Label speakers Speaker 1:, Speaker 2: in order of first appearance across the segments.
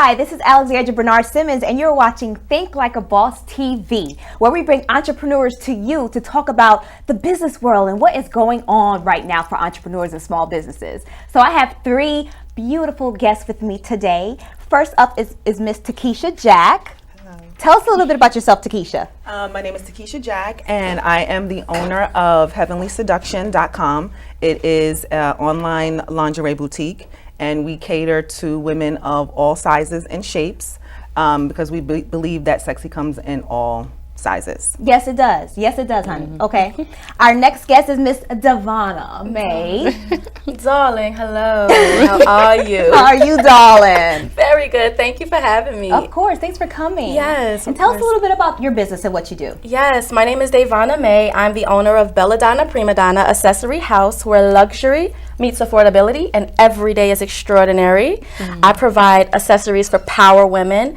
Speaker 1: Hi, this is Alexandra Bernard-Simmons, and you're watching Think Like a Boss TV, where we bring entrepreneurs to you to talk about the business world and what is going on right now for entrepreneurs and small businesses. So I have three beautiful guests with me today. First up is Miss Takeisha Jack.
Speaker 2: Hello.
Speaker 1: Tell us a little bit about yourself, Takeisha.
Speaker 2: My name is Takeisha Jack, and I am the owner of HeavenlySeduction.com. It is an online lingerie boutique, and we cater to women of all sizes and shapes because we believe that sexy comes in all sizes.
Speaker 1: Yes, it does. Yes, it does, honey. Okay. Our next guest is Miss Davonna May.
Speaker 3: Darling, hello. How are you?
Speaker 1: How are you, darling?
Speaker 3: Very good. Thank you for having me.
Speaker 1: Of course. Thanks for coming.
Speaker 3: Yes.
Speaker 1: And tell us a little bit about your business and what you do.
Speaker 3: Yes, my name is Davonna May. I'm the owner of BellaDonna Primadonna Accessory House, where luxury meets affordability and every day is extraordinary. I provide accessories for power women.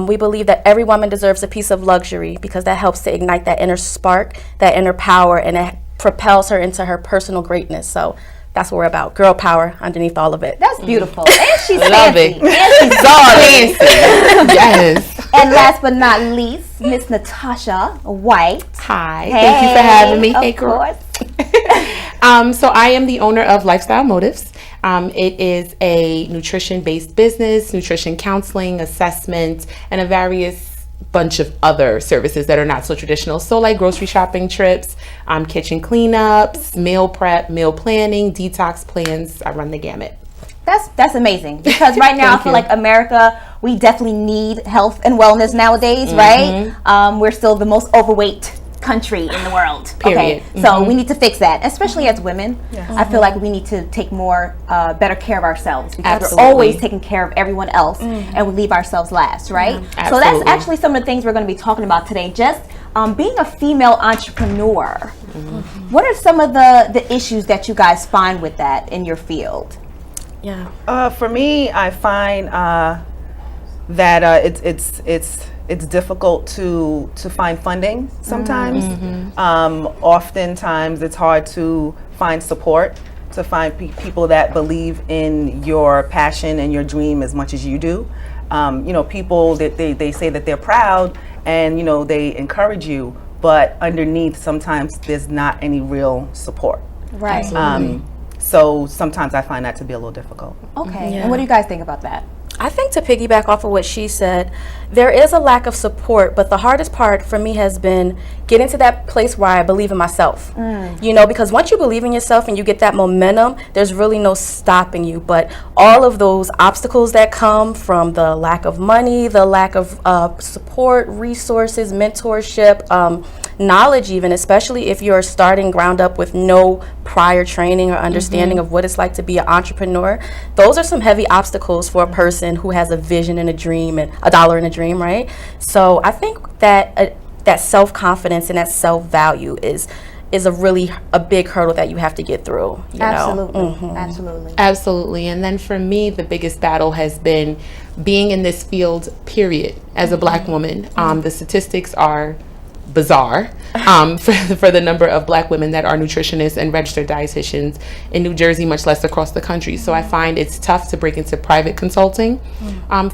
Speaker 3: We believe that every woman deserves a piece of luxury because that helps to ignite that inner spark, that inner power, and it propels her into her personal greatness. So that's what we're about. Girl power underneath all of it.
Speaker 1: That's beautiful. And she's
Speaker 4: Love
Speaker 1: fancy.
Speaker 4: it.
Speaker 1: And she's
Speaker 4: Fancy. Yes.
Speaker 1: And last but not least, Miss Natasha White.
Speaker 4: Hi. Thank you for having me. Hey,
Speaker 1: Of
Speaker 4: girl.
Speaker 1: course.
Speaker 4: So I am the owner of Lifestyle Motives. It is a nutrition-based business, nutrition counseling, assessment, and a various bunch of other services that are not so traditional. So like grocery shopping trips, kitchen cleanups, meal prep, meal planning, detox plans. I run the gamut.
Speaker 1: That's amazing, because right now I feel like America, we definitely need health and wellness nowadays, right? We're still the most overweight country in the world.
Speaker 4: Period.
Speaker 1: Okay, so we need to fix that, especially as women. I feel like we need to take more better care of ourselves, because
Speaker 4: Absolutely.
Speaker 1: we're always taking care of everyone else and we leave ourselves last, right? So that's
Speaker 4: Absolutely.
Speaker 1: actually some of the things we're going to be talking about today. Just being a female entrepreneur. What are some of the issues that you guys find with that in your field?
Speaker 3: Yeah.
Speaker 2: For me, I find that it's difficult to find funding sometimes. Oftentimes, it's hard to find support, to find people that believe in your passion and your dream as much as you do. People that they say that they're proud and they encourage you, but underneath sometimes there's not any real support.
Speaker 1: Right.
Speaker 2: So sometimes I find that to be a little difficult.
Speaker 1: Okay. And what do you guys think about that?
Speaker 3: I think to piggyback off of what she said, there is a lack of support, but the hardest part for me has been getting to that place where I believe in myself. Because once you believe in yourself and you get that momentum, there's really no stopping you. But all of those obstacles that come from the lack of money, the lack of support, resources, mentorship, knowledge even, especially if you're starting ground up with no prior training or understanding of what it's like to be an entrepreneur, those are some heavy obstacles for a person who has a vision and a dream and a dollar and a dream, right? So I think that that self-confidence and that self-value is a big hurdle that you have to get through.
Speaker 1: Absolutely.
Speaker 4: Absolutely. And then for me, the biggest battle has been being in this field, period, as a Black woman. The statistics are bizarre for the number of Black women that are nutritionists and registered dietitians in New Jersey, much less across the country. So I find it's tough to break into private consulting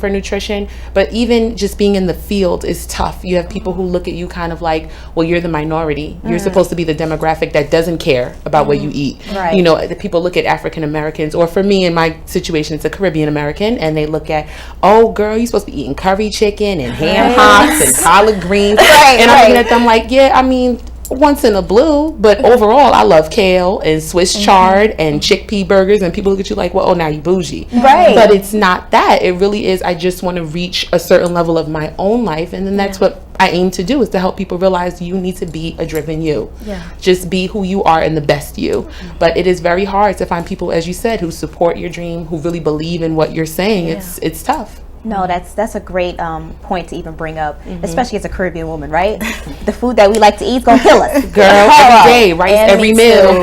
Speaker 4: for nutrition, but even just being in the field is tough. You have people who look at you kind of like, well, you're the minority. You're supposed to be the demographic that doesn't care about what you eat.
Speaker 1: Right.
Speaker 4: The people look at African Americans, or for me in my situation, it's a Caribbean American, and they look at, oh girl, you're supposed to be eating curry chicken and ham hocks and collard greens. And I'm looking at them like, yeah, I mean, once in a blue, but overall I love kale and Swiss chard and chickpea burgers, and people look at you like, well, oh, now you bougie.
Speaker 1: Right.
Speaker 4: But it's not that. It really is, I just want to reach a certain level of my own life, and then that's what I aim to do, is to help people realize you need to be a driven you. Just be who you are and the best you. But it is very hard to find people, as you said, who support your dream, who really believe in what you're saying. It's tough.
Speaker 1: No, that's a great point to even bring up, especially as a Caribbean woman, right? The food that we like to eat is gonna kill us.
Speaker 4: Girl, every day, rice every meal.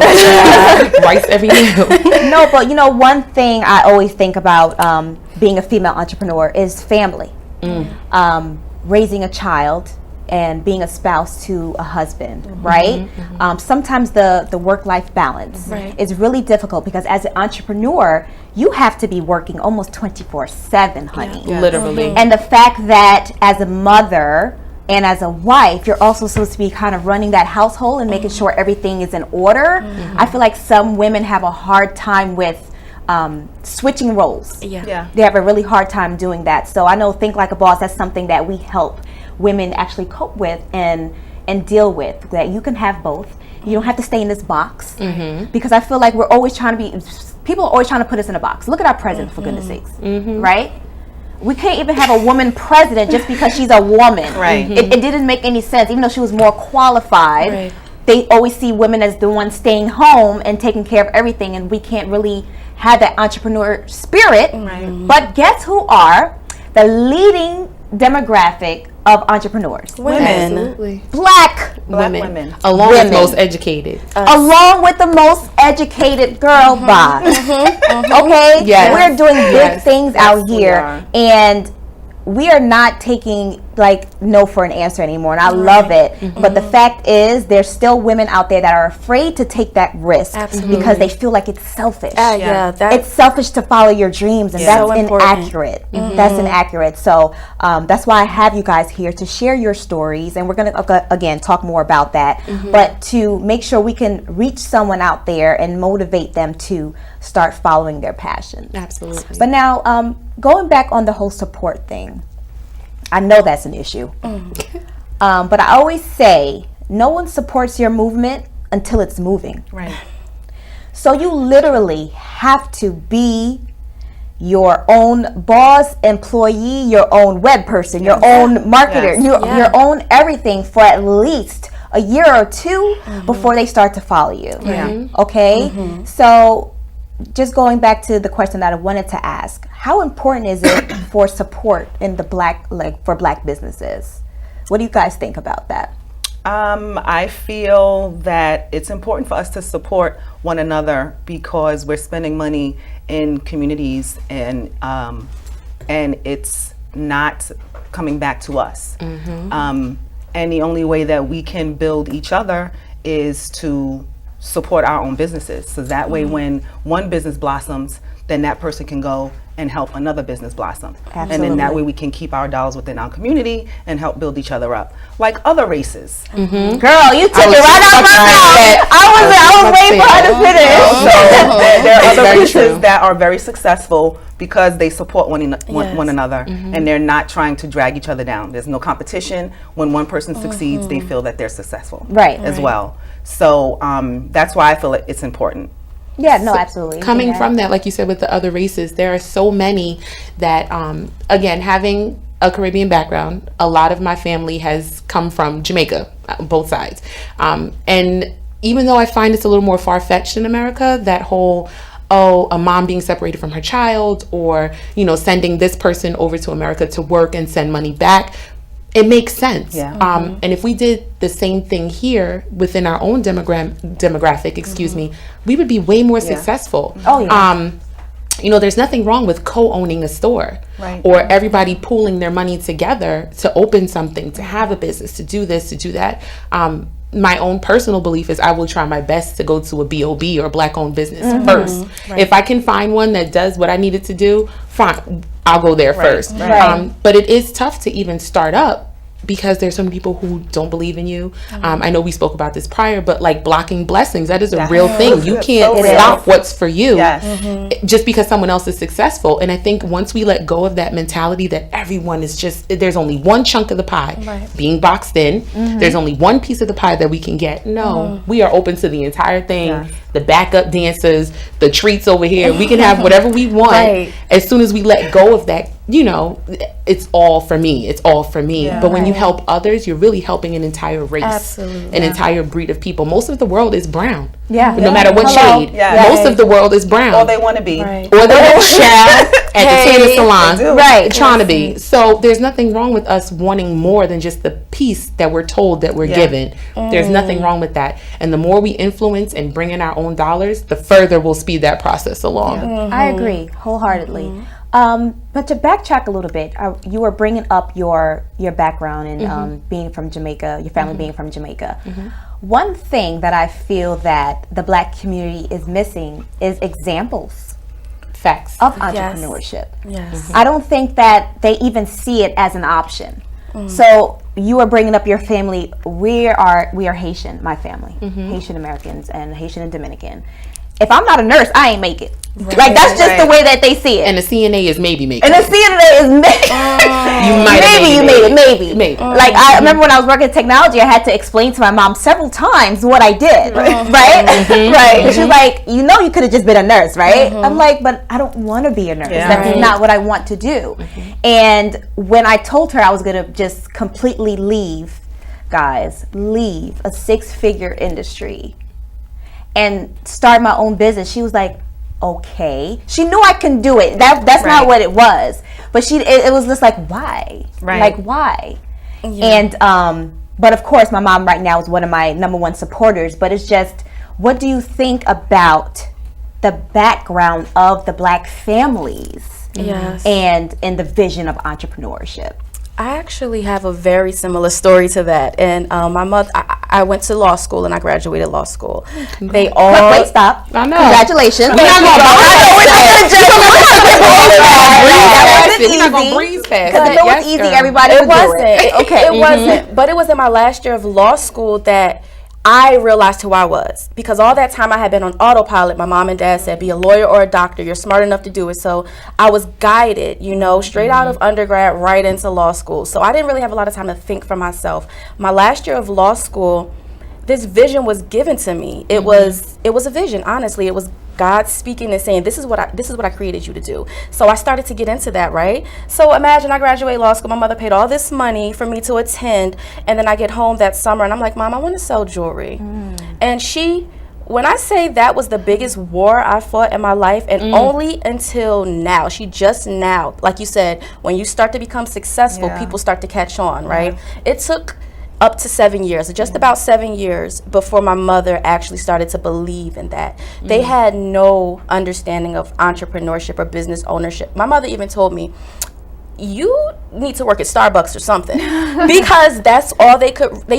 Speaker 4: Rice every meal.
Speaker 1: No, but one thing I always think about being a female entrepreneur is family. Raising a child and being a spouse to a husband, right? Sometimes the work-life balance is really difficult because as an entrepreneur, you have to be working almost 24/7, honey.
Speaker 4: Literally.
Speaker 1: And the fact that as a mother and as a wife, you're also supposed to be kind of running that household and making sure everything is in order. I feel like some women have a hard time with switching roles. They have a really hard time doing that. So I know Think Like a Boss, that's something that we help women actually cope with and deal with, that you can have both. You don't have to stay in this box, because I feel like we're always trying to be, people are always trying to put us in a box. Look at our president, for goodness sakes, right? We can't even have a woman president just because she's a woman. It didn't make any sense, even though she was more qualified. They always see women as the ones staying home and taking care of everything, and we can't really have that entrepreneur spirit. But guess who are the leading demographic of entrepreneurs?
Speaker 3: Women.
Speaker 4: Absolutely.
Speaker 1: Black
Speaker 2: women.
Speaker 4: Along with most educated.
Speaker 1: along with the most educated girl by. Okay?
Speaker 4: Yes.
Speaker 1: We're doing big things out
Speaker 2: we
Speaker 1: here,
Speaker 2: are.
Speaker 1: and we are not taking like no for an answer anymore, and I love it. But the fact is, there's still women out there that are afraid to take that risk because they feel like it's selfish. It's selfish to follow your dreams, and that's
Speaker 3: So important.
Speaker 1: inaccurate. That's inaccurate. So that's why I have you guys here to share your stories, and we're going to again talk more about that, but to make sure we can reach someone out there and motivate them to start following their passion.
Speaker 4: Absolutely.
Speaker 1: But now, going back on the whole support thing, I know that's an issue. But I always say, no one supports your movement until it's moving. So you literally have to be your own boss, employee, your own web person, your own marketer, your own everything for at least a year or two before they start to follow you. Okay? So just going back to the question that I wanted to ask, how important is it for support in the for black businesses? What do you guys think about that?
Speaker 2: I feel that it's important for us to support one another because we're spending money in communities, and it's not coming back to us. And the only way that we can build each other is to support our own businesses. So that way, when one business blossoms, then that person can go and help another business blossom. And then that way we can keep our dollars within our community and help build each other up. Like other races.
Speaker 1: Girl, you took it right out my mouth. I was waiting for her to finish.
Speaker 2: There are other
Speaker 4: very
Speaker 2: races
Speaker 4: true.
Speaker 2: that are very successful because they support one another, and they're not trying to drag each other down. There's no competition. When one person succeeds, they feel that they're successful as well. So that's why I feel it's important.
Speaker 1: Yeah, no, absolutely.
Speaker 4: Coming from that, like you said, with the other races, there are so many that, again, having a Caribbean background, a lot of my family has come from Jamaica, both sides. And even though I find it's a little more far-fetched in America, that whole, a mom being separated from her child, or, sending this person over to America to work and send money back, it makes sense. And if we did the same thing here within our own demographic, we would be way more successful. There's nothing wrong with co-owning a store, or everybody pooling their money together to open something, to have a business, to do this, to do that. My own personal belief is I will try my best to go to a B.O.B. or black-owned business first. If I can find one that does what I need it to do, fine, I'll go there first. But it is tough to even start up because there's some people who don't believe in you. I know we spoke about this prior, but like blocking blessings, that is a real thing. You can't stop what's for you just because someone else is successful. And I think once we let go of that mentality that everyone is there's only one chunk of the pie being boxed in, there's only one piece of the pie that we can get. No, we are open to the entire thing, the backup dancers, the treats over here. We can have whatever we want as soon as we let go of that. It's all for me. It's all for me. But when you help others, you're really helping an entire race, an entire breed of people. Most of the world is brown. No matter what shade. Most of the world is brown.
Speaker 2: Or they want to be.
Speaker 4: Or they want at the tanner salon. Trying to be. So there's nothing wrong with us wanting more than just the piece that we're told that we're given. There's nothing wrong with that. And the more we influence and bring in our own dollars, the further we'll speed that process along.
Speaker 1: I agree wholeheartedly. But to backtrack a little bit, you were bringing up your background and being from Jamaica, your family being from Jamaica. One thing that I feel that the Black community is missing is examples
Speaker 4: Facts.
Speaker 1: of entrepreneurship.
Speaker 3: Yes.
Speaker 1: I don't think that they even see it as an option. So you were bringing up your family. We are Haitian, my family, Haitian Americans and Haitian and Dominican. If I'm not a nurse, I ain't make it. Like that's just the way that they see it.
Speaker 4: And the CNA is maybe making.
Speaker 1: And the CNA is maybe maybe. Like I remember when I was working in technology, I had to explain to my mom several times what I did. Right? Right. She's like, you know, you could have just been a nurse, right? I'm like, but I don't want to be a nurse. That's not what I want to do. And when I told her I was gonna just completely leave a 6-figure industry and start my own business, she was like, okay. She knew I can do it. That's not what it was. But it was just like, why? Like, why? And but of course my mom right now is one of my number one supporters. But it's just, what do you think about the background of the Black families and in the vision of entrepreneurship?
Speaker 3: I actually have a very similar story to that. And my mother, I went to law school and I graduated law school. They all...
Speaker 1: Wait, stop.
Speaker 4: I know.
Speaker 1: Congratulations.
Speaker 4: We're not going to breeze past
Speaker 1: Because if it was easy, everybody would do it.
Speaker 3: Okay. It wasn't. But it was in my last year of law school that I realized who I was, because all that time I had been on autopilot. My mom and dad said, be a lawyer or a doctor. You're smart enough to do it. So I was guided, straight out of undergrad right into law school. So I didn't really have a lot of time to think for myself. My last year of law school, this vision was given to me. It was a vision, honestly. It was God speaking and saying, this is what I created you to do. So I started to get into that, right? So imagine I graduate law school, my mother paid all this money for me to attend, and then I get home that summer and I'm like, Mom, I want to sell jewelry. And when I say that was the biggest war I fought in my life, and only until now, she just now, like you said, when you start to become successful, people start to catch on, right? It took up to 7 years, just about 7 years before my mother actually started to believe in that. They had no understanding of entrepreneurship or business ownership. My mother even told me, you need to work at Starbucks or something, because that's all they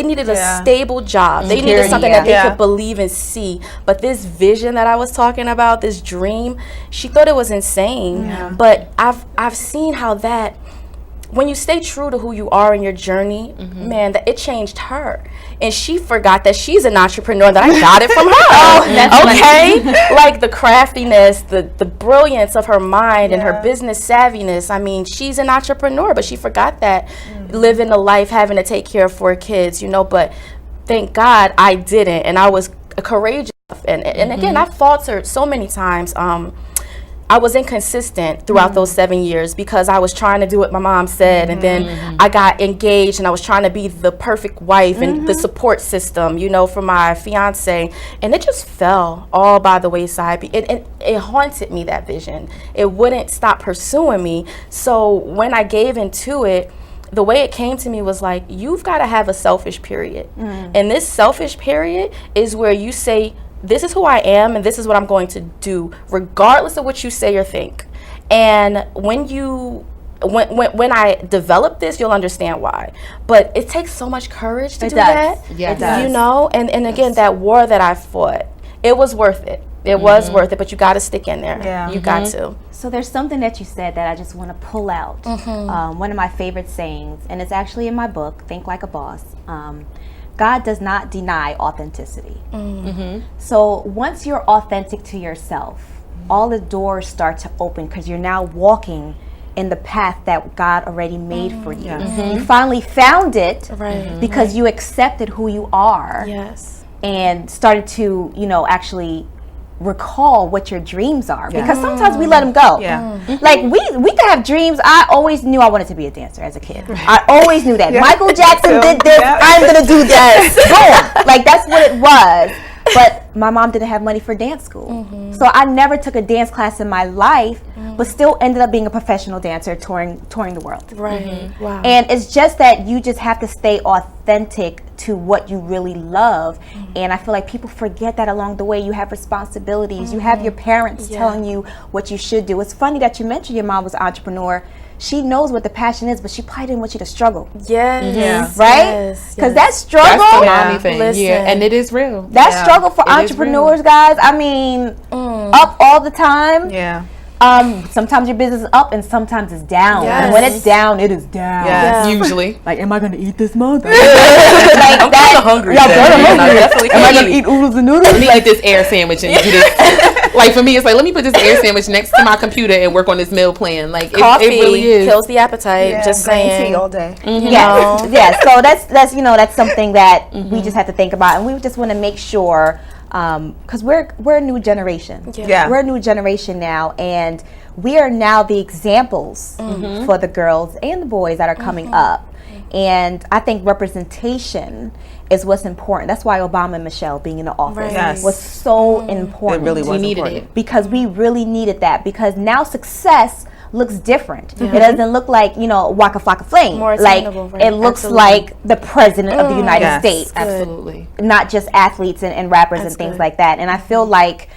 Speaker 3: needed a stable job. They needed something that they could believe and see. But this vision that I was talking about, this dream, she thought it was insane. But I've seen how that, when you stay true to who you are in your journey, man, that it changed her. And she forgot that she's an entrepreneur, that I got it from her. Like the craftiness, the brilliance of her mind and her business savviness. I mean, she's an entrepreneur, but she forgot that living a life, having to take care of 4 kids, but thank God I didn't. And I was courageous. And again, I faltered so many times. I was inconsistent throughout those 7 years because I was trying to do what my mom said, and then I got engaged and I was trying to be the perfect wife and the support system, for my fiance, and it just fell all by the wayside. It haunted me, that vision. It wouldn't stop pursuing me. So when I gave into it, the way it came to me was like, you've got to have a selfish period. And this selfish period is where you say, this is who I am and this is what I'm going to do, regardless of what you say or think. And when I develop this, you'll understand why. But it takes so much courage to do that.
Speaker 1: It does.
Speaker 3: And again, that war that I fought, it was worth it. It was worth it, but you got to stick in there. You got to.
Speaker 1: So there's something that you said that I just want to pull out. One of my favorite sayings, and it's actually in my book, Think Like a Boss. God does not deny authenticity. So once you're authentic to yourself, all the doors start to open because you're now walking in the path that God already made for you. You finally found it because you accepted who you are and started to, actually recall what your dreams are, because sometimes we let them go. Like we can have dreams. I always knew I wanted to be a dancer as a kid. I always knew that. Michael Jackson did this, I'm gonna do that. Boom. Like that's what it was. But my mom didn't have money for dance school, so I never took a dance class in my life. but still ended up being a professional dancer touring the world.
Speaker 3: Right. Wow.
Speaker 1: And it's just that you just have to stay authentic to what you really love. And I feel like people forget that along the way. You have responsibilities. You have your parents telling you what you should do. It's funny that you mentioned your mom was an entrepreneur. She knows what the passion is, but she probably didn't want you to struggle.
Speaker 3: Yes.
Speaker 1: Right? Because that struggle,
Speaker 4: That's the mommy thing.
Speaker 3: Listen.
Speaker 4: Yeah, and it is real.
Speaker 1: that struggle for entrepreneurs, guys, I mean, up all the time.
Speaker 2: Yeah.
Speaker 1: Sometimes your business is up and sometimes it's down.
Speaker 3: Yes.
Speaker 1: And when it's down, it is down.
Speaker 2: Yes.
Speaker 4: Usually.
Speaker 1: Like, am I going to eat this month?
Speaker 2: I'm kind of hungry.
Speaker 1: Yeah,
Speaker 2: today.
Speaker 1: I'm hungry.
Speaker 2: Definitely
Speaker 1: Am I
Speaker 2: can't
Speaker 1: going to eat oodles and noodles?
Speaker 4: Let me eat this air sandwich and do this. Like for me, it's like, let me put this air sandwich next to my computer and work on this meal plan. Like
Speaker 3: Coffee
Speaker 4: it really is.
Speaker 3: kills the appetite. Just
Speaker 2: green
Speaker 3: saying.
Speaker 2: tea all day.
Speaker 1: Yes, yes. So that's something that we just have to think about, and we just want to make sure, because we're a new generation.
Speaker 2: Yeah.
Speaker 1: We're a new generation now, and we are now the examples for the girls and the boys that are coming up. And I think representation is what's important. That's why Obama and Michelle being in the office
Speaker 3: Right.
Speaker 2: Yes.
Speaker 1: was so important.
Speaker 2: It really was
Speaker 4: We needed
Speaker 2: important.
Speaker 4: it.
Speaker 1: Because we really needed that, because now success looks different. It doesn't look like, Waka Flocka Flame.
Speaker 3: More
Speaker 1: Like,
Speaker 3: attainable, right.
Speaker 1: it looks
Speaker 3: Absolutely.
Speaker 1: like the president of the United
Speaker 2: Yes.
Speaker 1: States,
Speaker 4: Absolutely.
Speaker 1: not just athletes and rappers and things
Speaker 3: good.
Speaker 1: like that. And I feel like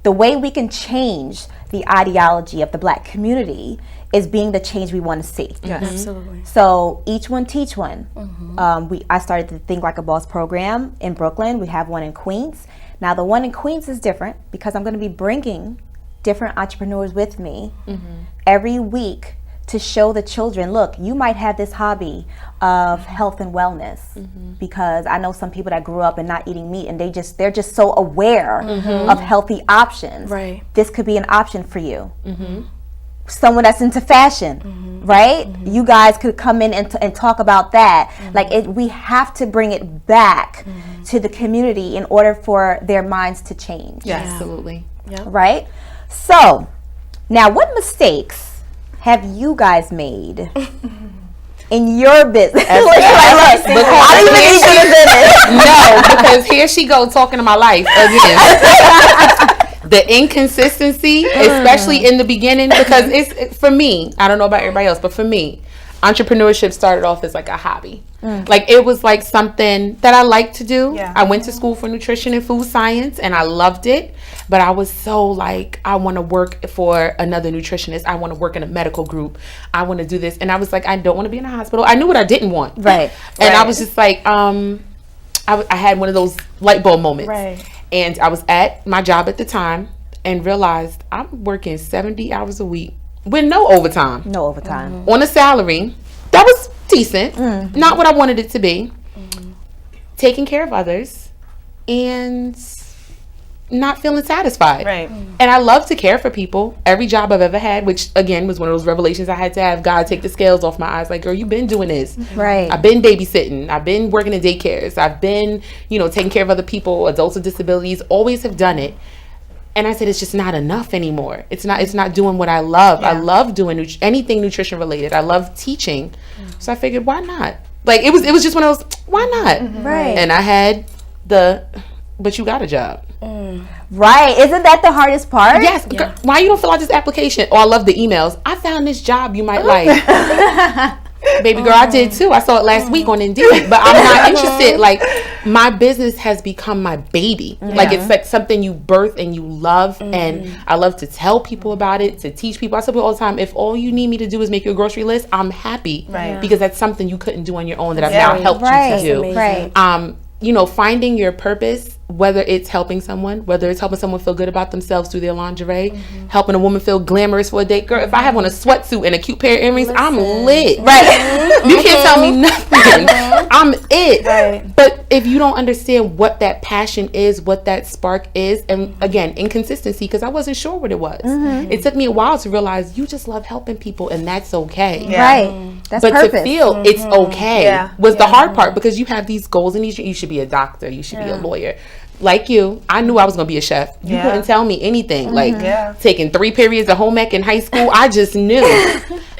Speaker 1: the way we can change the ideology of the Black community is being the change we want to see.
Speaker 2: Yes.
Speaker 3: Absolutely.
Speaker 1: So each one teach one. I started the Think Like a Boss program in Brooklyn. We have one in Queens. Now the one in Queens is different because I'm going to be bringing different entrepreneurs with me every week to show the children, look, you might have this hobby of health and wellness, because I know some people that grew up and not eating meat, and they're just so aware of healthy options.
Speaker 3: Right.
Speaker 1: This could be an option for you. Someone that's into fashion, right? You guys could come in and talk about that. We have to bring it back to the community in order for their minds to change.
Speaker 2: Yes.
Speaker 4: Absolutely.
Speaker 1: Right? So, now what mistakes have you guys made in your business?
Speaker 4: No, because here she go talking to my life again. The inconsistency, especially in the beginning, because it's for me, I don't know about everybody else, but for me, entrepreneurship started off as like a hobby. Like it was like something that I liked to do.
Speaker 2: Yeah.
Speaker 4: I went to school for nutrition and food science and I loved it, but I was so like, I want to work for another nutritionist. I want to work in a medical group. I want to do this. And I was like, I don't want to be in a hospital. I knew what I didn't want.
Speaker 1: Right.
Speaker 4: And I was just like, I had one of those light bulb moments.
Speaker 3: Right.
Speaker 4: And I was at my job at the time and realized I'm working 70 hours a week with no overtime.
Speaker 1: No overtime.
Speaker 4: On a salary that was decent, not what I wanted it to be. Taking care of others and not feeling satisfied.
Speaker 2: Right.
Speaker 4: And I love to care for people. Every job I've ever had, which again was one of those revelations I had to have God take the scales off my eyes. Like, girl, you've been doing this.
Speaker 1: Right.
Speaker 4: I've been babysitting. I've been working in daycares. I've been, taking care of other people, adults with disabilities. Always have done it. And I said, it's just not enough anymore. It's not doing what I love. I love doing anything nutrition related. I love teaching. So I figured, why not? Like, it was just one of those, why not?
Speaker 1: Right.
Speaker 4: And I had but you got a job.
Speaker 1: Right. Isn't that the hardest part?
Speaker 4: Yes. Girl, why you don't fill out this application? Oh, I love the emails. I found this job you might like. Baby girl, I did too. I saw it last week on Indeed, but I'm not interested. Like, my business has become my baby. Like, it's like something you birth and you love, and I love to tell people about it, to teach people. I tell people all the time, if all you need me to do is make your grocery list, I'm happy.
Speaker 2: Right.
Speaker 4: Because that's something you couldn't do on your own that I've now helped you to do.
Speaker 1: Right.
Speaker 4: Finding your purpose, whether it's helping someone, whether it's helping someone feel good about themselves through their lingerie, helping a woman feel glamorous for a date. Girl, if I have on a sweatsuit and a cute pair of earrings, I'm lit. Right. You can't tell me nothing. I'm it.
Speaker 3: Right.
Speaker 4: But if you don't understand what that passion is, what that spark is, and again, inconsistency, because I wasn't sure what it was. It took me a while to realize you just love helping people, and that's okay.
Speaker 2: Yeah.
Speaker 1: Right. That's
Speaker 4: But
Speaker 1: purpose.
Speaker 4: to feel it's okay was the
Speaker 2: Yeah.
Speaker 4: hard part, because you have these goals and you should be a doctor, you should be a lawyer. Like you, I knew I was gonna be a chef. You couldn't tell me anything. Like taking 3 periods of home ec in high school, I just knew.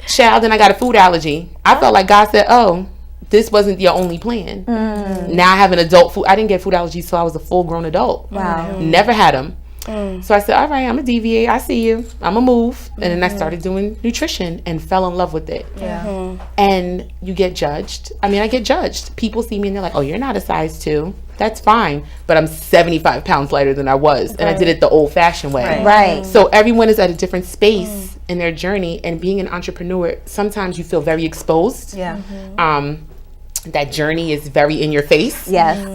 Speaker 4: Child, and I got a food allergy. I felt like God said, "Oh, this wasn't your only plan." Now I have an adult food. I didn't get food allergies till I was a full-grown adult.
Speaker 1: Wow.
Speaker 4: Never had them. So I said, all right, I'm gonna deviate. I see you. I'm gonna move. And then I started doing nutrition and fell in love with it.
Speaker 2: Yeah.
Speaker 4: And you get judged. I mean, I get judged. People see me and they're like, oh, you're not a size 2. That's fine. But I'm 75 pounds lighter than I was. And I did it the old fashioned way.
Speaker 1: Right.
Speaker 4: So everyone is at a different space in their journey. And being an entrepreneur, sometimes you feel very exposed.
Speaker 2: Yeah.
Speaker 4: That journey is very in your face.
Speaker 1: Yes.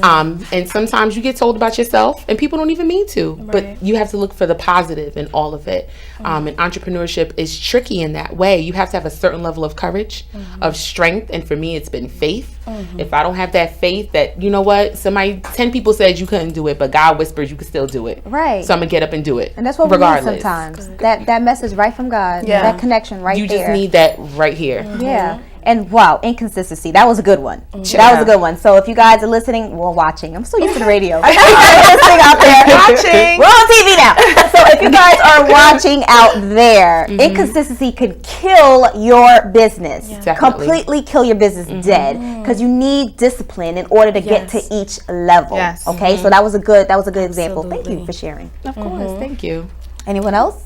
Speaker 4: And sometimes you get told about yourself and people don't even mean to, but you have to look for the positive in all of it. And entrepreneurship is tricky in that way. You have to have a certain level of courage, of strength. And for me, it's been faith. If I don't have that faith that, you know what, 10 people said you couldn't do it, but God whispered you could still do it.
Speaker 1: Right.
Speaker 4: So I'm gonna get up and do it.
Speaker 1: And that's what
Speaker 4: regardless.
Speaker 1: we need sometimes. That message right from God.
Speaker 2: Yeah.
Speaker 1: That connection right
Speaker 4: You
Speaker 1: there.
Speaker 4: just need that right here.
Speaker 1: Yeah. And wow, inconsistency. That was a good one. That was a good one. So if you guys are listening, well, watching. I'm so used to the radio. Listening out there.
Speaker 2: Watching.
Speaker 1: We're on TV now. So if you guys are watching out there, inconsistency could kill your business.
Speaker 4: Definitely.
Speaker 1: Completely kill your business dead. Because you need discipline in order to get to each level.
Speaker 2: Yes.
Speaker 1: Okay, so that was a good example. Thank you for sharing.
Speaker 4: Of course. Thank you.
Speaker 1: Anyone else?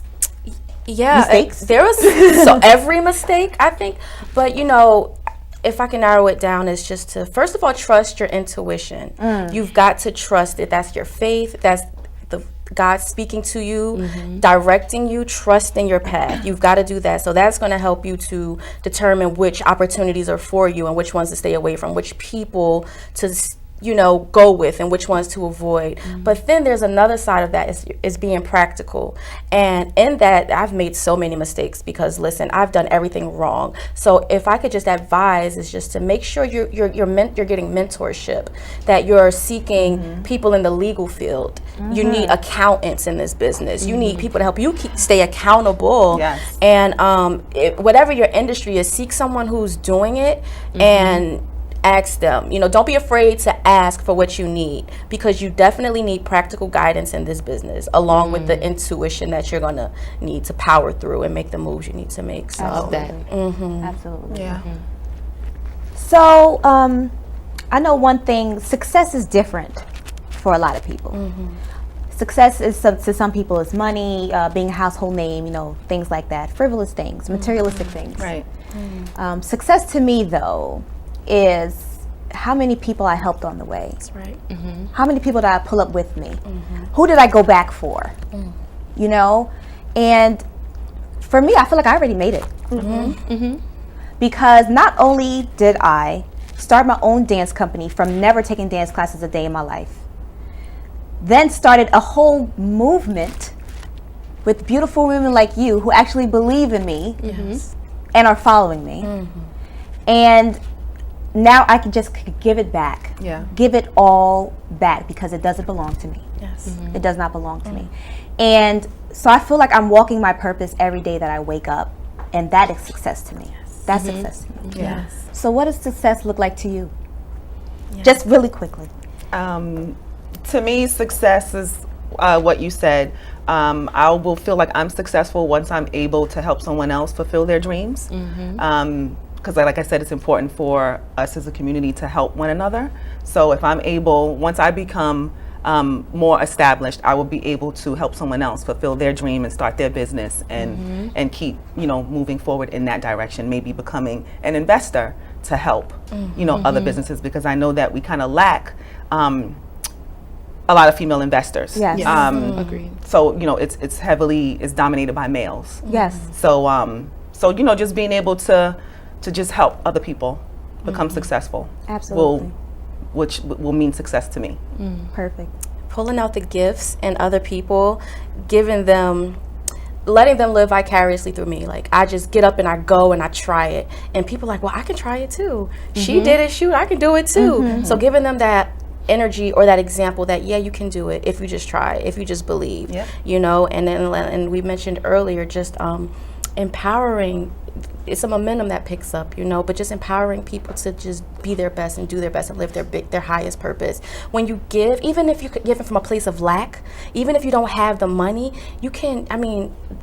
Speaker 3: Yeah,
Speaker 1: Mistakes?
Speaker 3: there was so every mistake, I think, but you know, if I can narrow it down, it's just to first of all trust your intuition. You've got to trust it. That's your faith. That's the God speaking to you, directing you, trusting your path. You've got to do that. So that's going to help you to determine which opportunities are for you and which ones to stay away from, which people to go with and which ones to avoid. But then there's another side of that is being practical. And in that, I've made so many mistakes because listen, I've done everything wrong. So if I could just advise is just to make sure you're getting mentorship, that you're seeking people in the legal field. You need accountants in this business. You need people to help you stay accountable.
Speaker 2: Yes.
Speaker 3: And whatever your industry is, seek someone who's doing it and ask them. Don't be afraid to ask for what you need, because you definitely need practical guidance in this business, along with the intuition that you're gonna need to power through and make the moves you need to make. So
Speaker 1: Absolutely.
Speaker 2: Yeah.
Speaker 1: So I know one thing, success is different for a lot of people. Success is to some people is money, being a household name, things like that, frivolous things, materialistic things.
Speaker 2: Right.
Speaker 1: Success to me though is how many people I helped on the way.
Speaker 3: that's right.
Speaker 1: How many people did I pull up with me? Who did I go back for? And for me, I feel like I already made it. Because not only did I start my own dance company from never taking dance classes a day in my life, then started a whole movement with beautiful women like you who actually believe in me and are following me. And now I can just give it back.
Speaker 2: Yeah.
Speaker 1: Give it all back because it doesn't belong to me.
Speaker 3: Yes.
Speaker 1: It does not belong to me. And so I feel like I'm walking my purpose every day that I wake up, and that is success to me. That's success to me.
Speaker 3: Yes.
Speaker 1: So what does success look like to you? Just really quickly.
Speaker 2: To me, success is what you said. I will feel like I'm successful once I'm able to help someone else fulfill their dreams. Because like I said, it's important for us as a community to help one another. So if I'm able, once I become more established, I will be able to help someone else fulfill their dream and start their business and keep, moving forward in that direction, maybe becoming an investor to help, other businesses, because I know that we kind of lack a lot of female investors.
Speaker 1: Yes.
Speaker 4: Agreed.
Speaker 2: So, it's dominated by males.
Speaker 1: Yes.
Speaker 2: So, just being able to just help other people become successful.
Speaker 1: Absolutely.
Speaker 2: Which will mean success to me.
Speaker 1: Perfect.
Speaker 3: Pulling out the gifts in other people, letting them live vicariously through me. Like, I just get up and I go and I try it. And people are like, well, I can try it too. She did it, shoot, I can do it too. So giving them that energy or that example that, yeah, you can do it if you just try, if you just believe, and we mentioned earlier, just empowering. It's a momentum that picks up, but just empowering people to just be their best and do their best and live their highest purpose. When you give, even if you give it from a place of lack, even if you don't have the money, you can,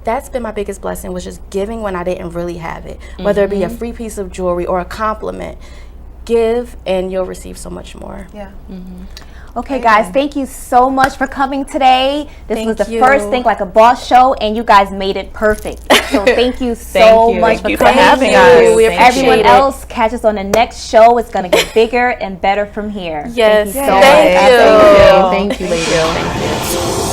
Speaker 3: that's been my biggest blessing, was just giving when I didn't really have it, whether it be a free piece of jewelry or a compliment. Give and you'll receive so much more.
Speaker 2: Yeah.
Speaker 1: Okay, guys, thank you so much for coming today. This was the
Speaker 3: you.
Speaker 1: first Think Like a Boss show, and you guys made it perfect. So thank you so much
Speaker 2: Thank you for having us.
Speaker 3: We
Speaker 2: Thank
Speaker 3: appreciate
Speaker 1: Everyone
Speaker 3: it.
Speaker 1: else, catch us on the next show. It's going to get bigger and better from here.
Speaker 3: Yes,
Speaker 1: Thank you so
Speaker 3: thank
Speaker 1: much.
Speaker 3: you.
Speaker 4: Thank you, ladies. Thank you.